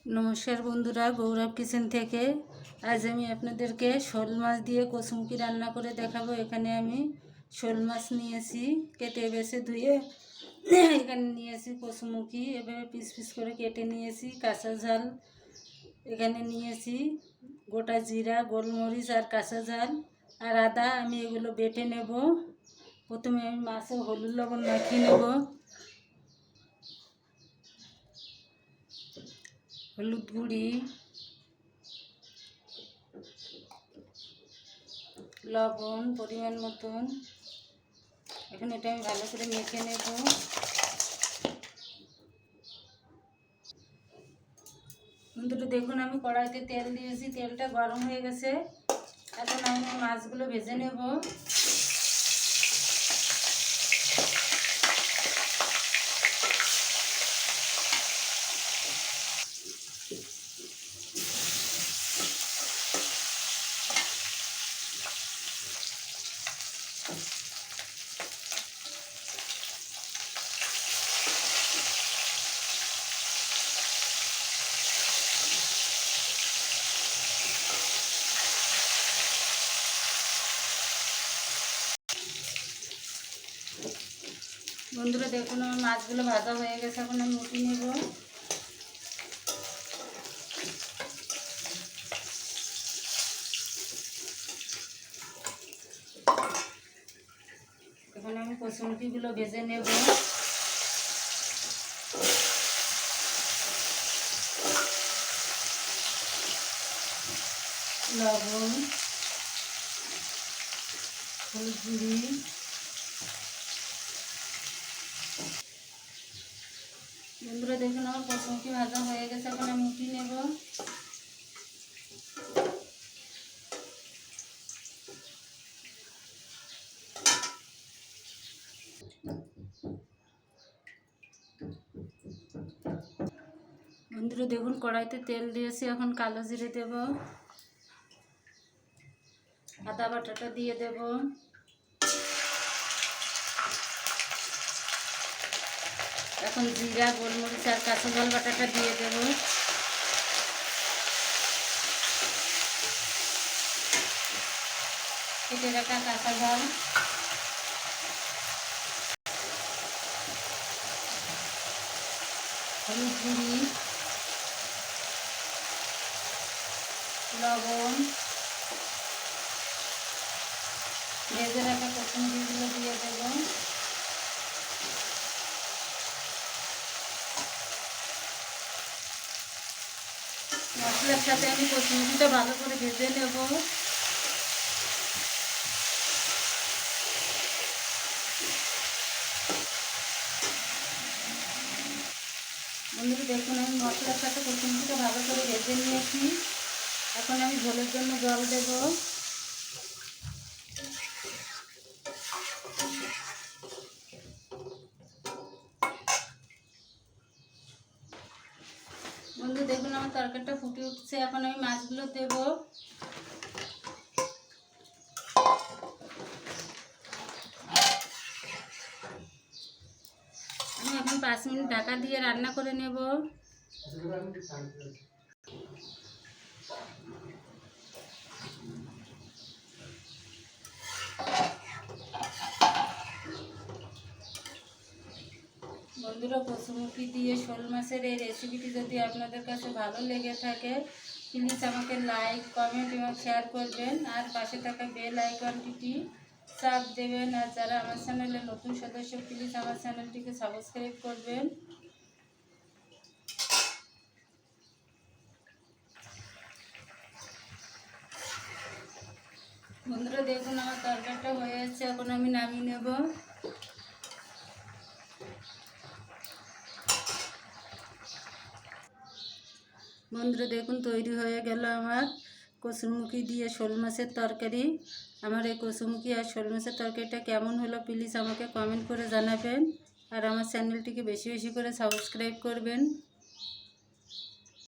নমস্কার বন্ধুরা, গৌরব কিচেন থেকে আজ আমি আপনাদেরকে শোল মাছ দিয়ে কচুমুখি রান্না করে দেখাবো। এখানে আমি শোল মাছ নিয়েছি, কেটে বেছে ধুয়ে এখানে নিয়েছি কচুমুখি, এভাবে পিস পিস করে কেটে নিয়েছি। কাঁচা ঝাল এখানে নিয়েছি, গোটা জিরা, গোলমরিচ আর কাঁচা ঝাল আর আদা। আমি এগুলো বেটে নেব। প্রথমে আমি মাছে হলুদ লবণ মাখিয়ে নেব। হলুদ গুঁড়ি, লবণ পরিমাণ মতন। এখন এটা আমি ভালো করে মেখে নেব। বন্ধুরা দেখুন, আমি কড়াইতে তেল দিয়েছি, তেলটা গরম হয়ে গেছে। এখন আমি মাছগুলো ভেজে নেব। বন্ধুরা দেখুন, আমার মাছগুলো ভাজা হয়ে গেছে। এখন আমি উঠিয়ে নেব। এখন আমি কচুমুখিগুলো ভেজে নেব। লবণ, হলুদ গুঁড়ি, বন্ধুরা দেখুন, আমার কচুমুখি ভাজা হয়ে গেছে। এখন আমি উঠিয়ে নেব। বন্ধুরা দেখুন, কড়াইতে তেল দিয়েছি। এখন কালো জিরে দেব, আদা বাটাটা দিয়ে দেব, এখন জিরা, গোলমরিচ আর কাঁচা ঝাল বাটাটা দিয়ে দেব। কেটে রাখা কাঁচা ঝাল, হলুদ গুঁড়ি, লবণ, ভেজে রাখা কচুমুখিগুলো দিয়ে দেব। মশলার সাথে আমি কচুমুখিটা ভালো করে ভেজে নেব। বন্ধুরা দেখুন, আমি মশলার সাথে কচুমুখিটা ভালো করে ভেজে নিয়েছি। এখন আমি ঝোলের জন্য জল দেব। বন্ধু দেখুন, আমার তরকারিটা ফুটে উঠছে। এখন আমি মাছগুলো দেব। আমি এখন 5 মিনিট ঢাকা দিয়ে রান্না করে নেব। বন্ধুরা, কচুমুখি দিয়ে শোল মাছের এই রেসিপিটি যদি আপনাদের কাছে ভালো লেগে থাকে, প্লিজ আমাকে লাইক, কমেন্ট এবং শেয়ার করবেন আর পাশে থাকা বেল আইকনটি চাপ দেবেন। আর যারা আমার চ্যানেলে নতুন সদস্য, প্লিজ আমার চ্যানেলটিকে সাবস্ক্রাইব করবেন। বন্ধুরা দেখুন, আমার তরকারিটা হয়ে যাচ্ছে। এখন আমি নামিয়ে নেব। বন্ধুরা দেখুন, তৈরি হয়ে গেল আমার কচুমুখি দিয়ে শোল মাছের তরকারি। আমার এই কচুমুখি আর শোল মাছের তরকারিটা কেমন হলো প্লিজ আমাকে কমেন্ট করে জানাবেন। আর আমার চ্যানেলটিকে বেশি বেশি করে সাবস্ক্রাইব করবেন।